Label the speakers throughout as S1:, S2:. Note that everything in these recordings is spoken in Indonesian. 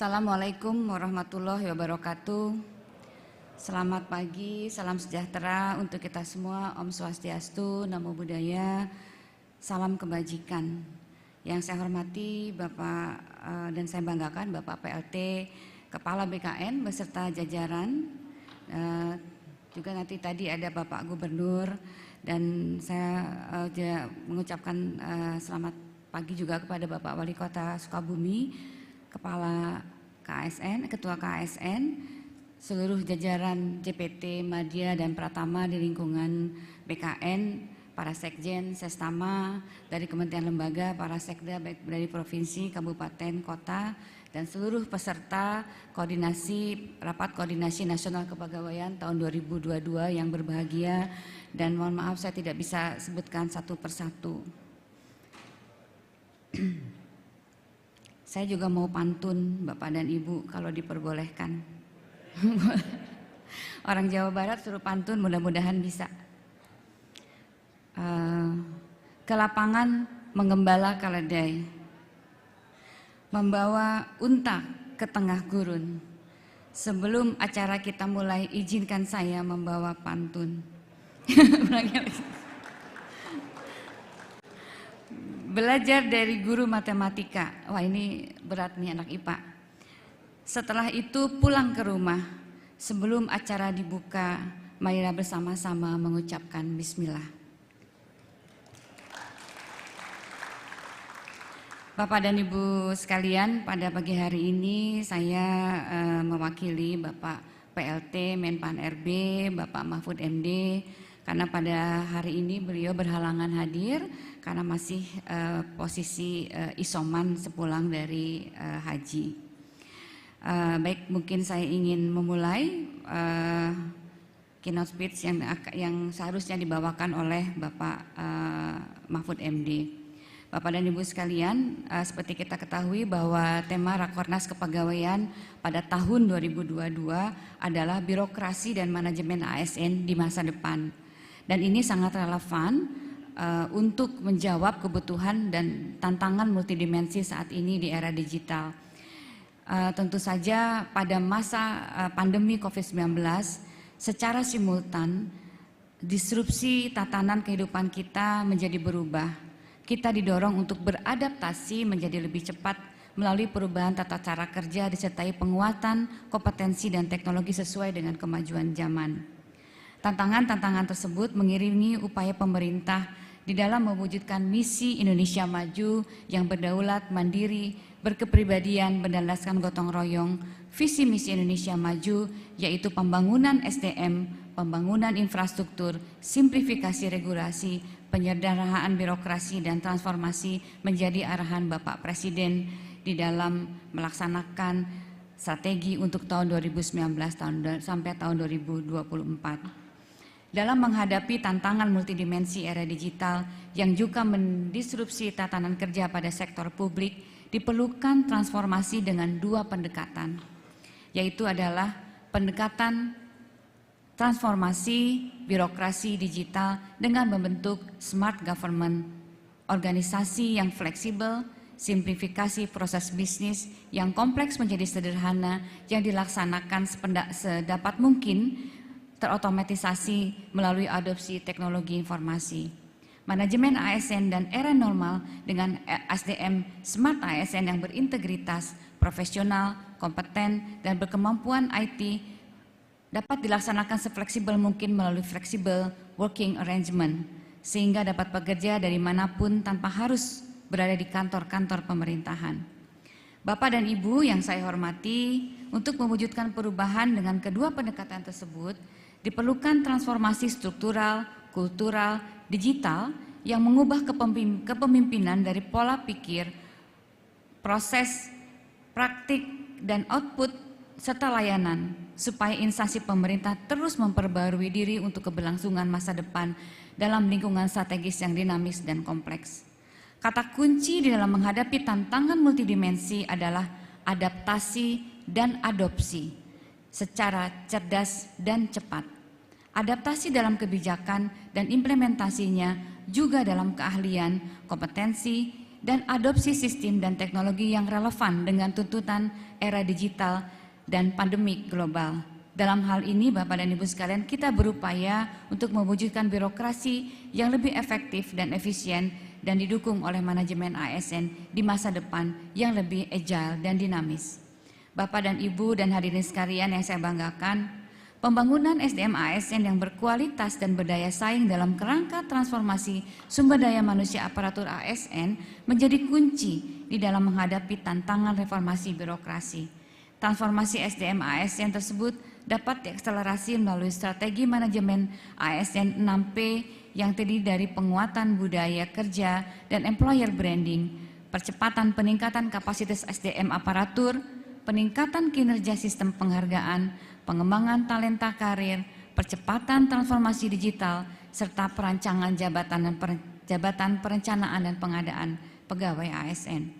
S1: Assalamualaikum warahmatullahi wabarakatuh. Selamat pagi, salam sejahtera untuk kita semua. Om Swastiastu, Namo Buddhaya, salam kebajikan. Yang saya hormati Bapak dan saya banggakan Bapak PLT Kepala BKN beserta jajaran. Juga nanti tadi ada Bapak Gubernur dan saya mengucapkan selamat pagi juga kepada Bapak Wali Kota Sukabumi, Kepala KSN, Ketua KSN, seluruh jajaran JPT, Madya dan Pratama di lingkungan BKN, para sekjen, sestama, dari kementerian lembaga, para sekda baik dari provinsi, kabupaten, kota, dan seluruh peserta rapat koordinasi nasional kepegawaian tahun 2022 yang berbahagia, dan mohon maaf saya tidak bisa sebutkan satu persatu. Saya juga mau pantun Bapak dan Ibu kalau diperbolehkan. Orang Jawa Barat suruh pantun, mudah-mudahan bisa. Ke lapangan menggembala keledai, membawa unta ke tengah gurun. Sebelum acara kita mulai, izinkan saya membawa pantun. Belajar dari guru matematika. Wah, ini berat nih anak IPA. Setelah itu pulang ke rumah. Sebelum acara dibuka, marilah bersama-sama mengucapkan bismillah. Bapak dan Ibu sekalian, pada pagi hari ini saya mewakili Bapak PLT Menpan RB, Bapak Mahfud MD, karena pada hari ini beliau berhalangan hadir karena masih posisi isoman sepulang dari haji. Baik, mungkin saya ingin memulai keynote speech yang seharusnya dibawakan oleh Bapak Mahfud MD. Bapak dan Ibu sekalian, seperti kita ketahui bahwa tema Rakornas Kepegawaian pada tahun 2022 adalah birokrasi dan manajemen ASN di masa depan. Dan ini sangat relevan untuk menjawab kebutuhan dan tantangan multidimensi saat ini di era digital. Tentu saja pada masa pandemi COVID-19 secara simultan disrupsi tatanan kehidupan kita menjadi berubah. Kita didorong untuk beradaptasi menjadi lebih cepat melalui perubahan tata cara kerja disertai penguatan kompetensi dan teknologi sesuai dengan kemajuan zaman. Tantangan-tantangan tersebut mengiringi upaya pemerintah di dalam mewujudkan misi Indonesia Maju yang berdaulat, mandiri, berkepribadian, berdasarkan gotong royong, visi misi Indonesia Maju yaitu pembangunan SDM, pembangunan infrastruktur, simplifikasi regulasi, penyederhanaan birokrasi dan transformasi menjadi arahan Bapak Presiden di dalam melaksanakan strategi untuk tahun 2019 sampai tahun 2024. Dalam menghadapi tantangan multidimensi era digital yang juga mendisrupsi tatanan kerja pada sektor publik, diperlukan transformasi dengan dua pendekatan, yaitu adalah pendekatan transformasi birokrasi digital dengan membentuk smart government, organisasi yang fleksibel, simplifikasi proses bisnis yang kompleks menjadi sederhana yang dilaksanakan sedapat mungkin, terotomatisasi melalui adopsi teknologi informasi. Manajemen ASN dan era normal dengan SDM smart ASN yang berintegritas, profesional, kompeten, dan berkemampuan IT dapat dilaksanakan sefleksibel mungkin melalui flexible working arrangement, sehingga dapat bekerja dari manapun tanpa harus berada di kantor-kantor pemerintahan. Bapak dan Ibu yang saya hormati, untuk mewujudkan perubahan dengan kedua pendekatan tersebut, diperlukan transformasi struktural, kultural, digital yang mengubah kepemimpinan dari pola pikir, proses, praktik, dan output serta layanan supaya instansi pemerintah terus memperbarui diri untuk keberlangsungan masa depan dalam lingkungan strategis yang dinamis dan kompleks. Kata kunci di dalam menghadapi tantangan multidimensi adalah adaptasi dan adopsi secara cerdas dan cepat. Adaptasi dalam kebijakan dan implementasinya juga dalam keahlian, kompetensi, dan adopsi sistem dan teknologi yang relevan dengan tuntutan era digital dan pandemik global. Dalam hal ini, Bapak dan Ibu sekalian, kita berupaya untuk mewujudkan birokrasi yang lebih efektif dan efisien dan didukung oleh manajemen ASN di masa depan yang lebih agile dan dinamis. Bapak dan Ibu dan hadirin sekalian yang saya banggakan, pembangunan SDM ASN yang berkualitas dan berdaya saing dalam kerangka transformasi sumber daya manusia aparatur ASN menjadi kunci di dalam menghadapi tantangan reformasi birokrasi. Transformasi SDM ASN tersebut dapat diakselerasi melalui strategi manajemen ASN 6P yang terdiri dari penguatan budaya kerja dan employer branding, percepatan peningkatan kapasitas SDM aparatur, peningkatan kinerja sistem penghargaan, pengembangan talenta karir, percepatan transformasi digital, serta perancangan jabatan perencanaan dan pengadaan pegawai ASN.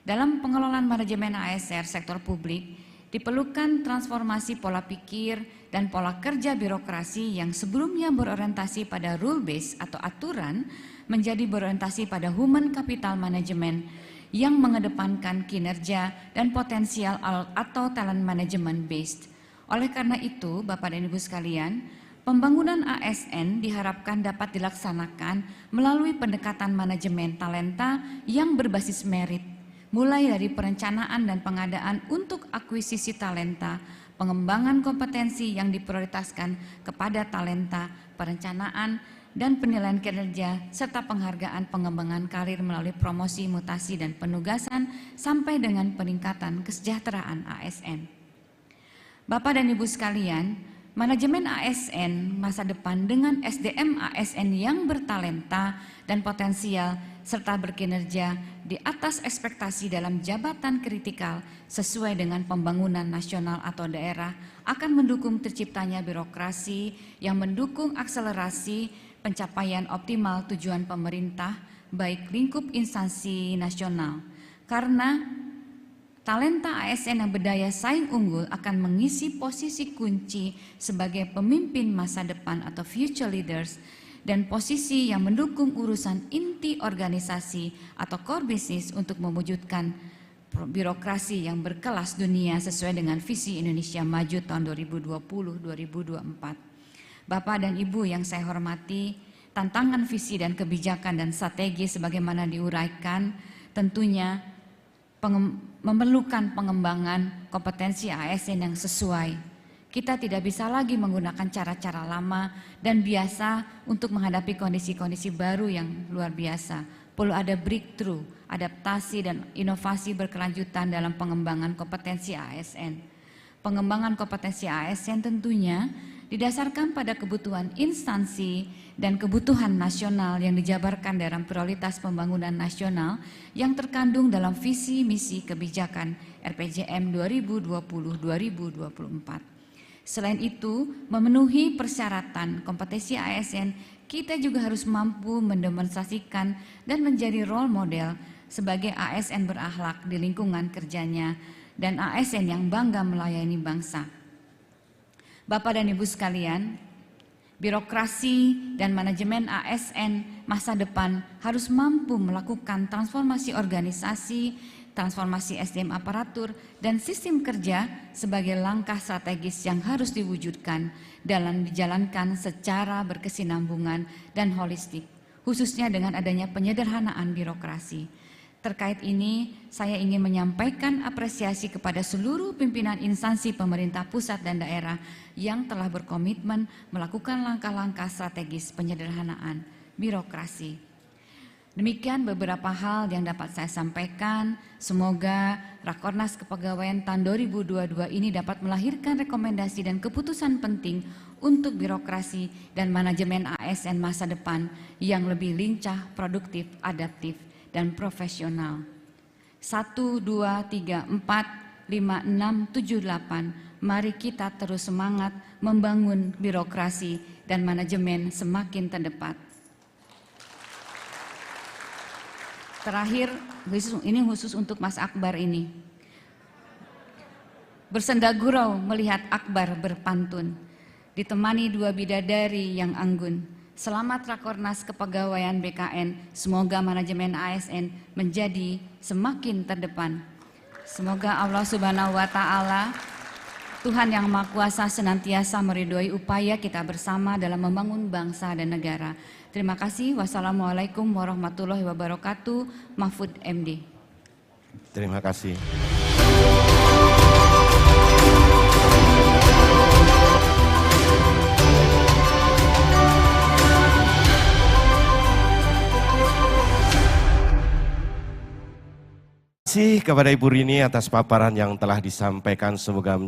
S1: Dalam pengelolaan manajemen ASR sektor publik, diperlukan transformasi pola pikir dan pola kerja birokrasi yang sebelumnya berorientasi pada rule base atau aturan menjadi berorientasi pada human capital management yang mengedepankan kinerja dan potensial atau talent management based. Oleh karena itu, Bapak dan Ibu sekalian, pembangunan ASN diharapkan dapat dilaksanakan melalui pendekatan manajemen talenta yang berbasis merit, mulai dari perencanaan dan pengadaan untuk akuisisi talenta, pengembangan kompetensi yang diprioritaskan kepada talenta, perencanaan, dan penilaian kinerja, serta penghargaan pengembangan karir melalui promosi, mutasi, dan penugasan, sampai dengan peningkatan kesejahteraan ASN. Bapak dan Ibu sekalian, manajemen ASN masa depan dengan SDM ASN yang bertalenta dan potensial serta berkinerja di atas ekspektasi dalam jabatan kritikal sesuai dengan pembangunan nasional atau daerah akan mendukung terciptanya birokrasi yang mendukung akselerasi pencapaian optimal tujuan pemerintah baik lingkup instansi nasional. Karena talenta ASN yang berdaya saing unggul akan mengisi posisi kunci sebagai pemimpin masa depan atau future leaders dan posisi yang mendukung urusan inti organisasi atau core business untuk mewujudkan birokrasi yang berkelas dunia sesuai dengan visi Indonesia Maju tahun 2020-2024. Bapak dan Ibu yang saya hormati, tantangan visi dan kebijakan dan strategi sebagaimana diuraikan tentunya memerlukan pengembangan kompetensi ASN yang sesuai. Kita tidak bisa lagi menggunakan cara-cara lama dan biasa untuk menghadapi kondisi-kondisi baru yang luar biasa. Perlu ada breakthrough, adaptasi dan inovasi berkelanjutan dalam pengembangan kompetensi ASN. Pengembangan kompetensi ASN tentunya didasarkan pada kebutuhan instansi dan kebutuhan nasional yang dijabarkan dalam prioritas pembangunan nasional yang terkandung dalam visi misi kebijakan RPJM 2020-2024. Selain itu, memenuhi persyaratan kompetensi ASN, kita juga harus mampu mendemonstrasikan dan menjadi role model sebagai ASN berakhlak di lingkungan kerjanya dan ASN yang bangga melayani bangsa. Bapak dan Ibu sekalian, birokrasi dan manajemen ASN masa depan harus mampu melakukan transformasi organisasi, transformasi SDM aparatur, dan sistem kerja sebagai langkah strategis yang harus diwujudkan dalam dijalankan secara berkesinambungan dan holistik, khususnya dengan adanya penyederhanaan birokrasi. Terkait ini, saya ingin menyampaikan apresiasi kepada seluruh pimpinan instansi pemerintah pusat dan daerah yang telah berkomitmen melakukan langkah-langkah strategis penyederhanaan birokrasi. Demikian beberapa hal yang dapat saya sampaikan. Semoga Rakornas Kepegawaian tahun 2022 ini dapat melahirkan rekomendasi dan keputusan penting untuk birokrasi dan manajemen ASN masa depan yang lebih lincah, produktif, adaptif, dan profesional. 1, 2, 3, 4, 5, 6, 7, 8. Mari kita terus semangat membangun birokrasi dan manajemen semakin terdepan. Terakhir, ini khusus untuk Mas Akbar ini. Bersenda gurau melihat Akbar berpantun, ditemani dua bidadari yang anggun. Selamat Rakornas Kepegawaian BKN, semoga manajemen ASN menjadi semakin terdepan. Semoga Allah Subhanahu wa Ta'ala, Tuhan yang Maha Kuasa, senantiasa meridhoi upaya kita bersama dalam membangun bangsa dan negara. Terima kasih. Wassalamualaikum warahmatullahi wabarakatuh. Mahfud MD.
S2: Terima kasih. Terima kasih kepada Ibu Rini atas paparan yang telah disampaikan. Semoga